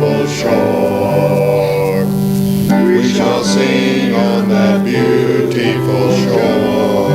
beautiful shore. We shall sing on that beautiful shore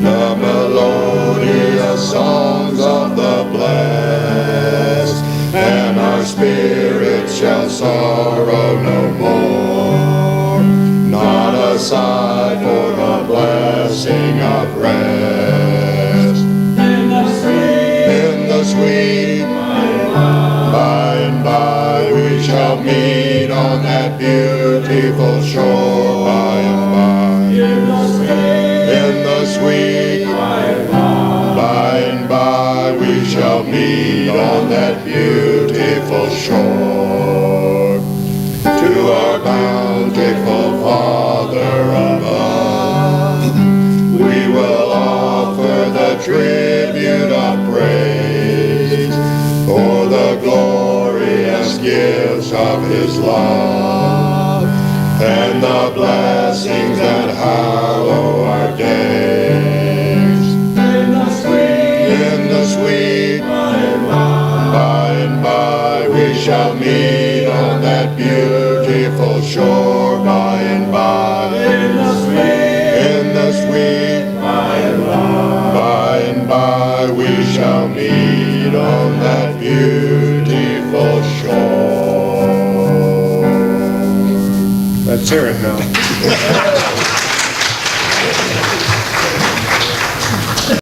the melodious songs of the blessed, and our spirits shall sorrow no more. Not a sigh for the blessing of rest. In the sweet by and by we shall meet on that beautiful shore by and by. In the sweet by and by we shall meet on that beautiful shore. To our bountiful Father above we will offer the tribute of praise for the glorious gifts of His love and the blessings that hallow our days. In the sweet by and by we shall meet on that beautiful shore by and by. In the sweet by and by we shall meet on that beautiful shore. Let's hear it now.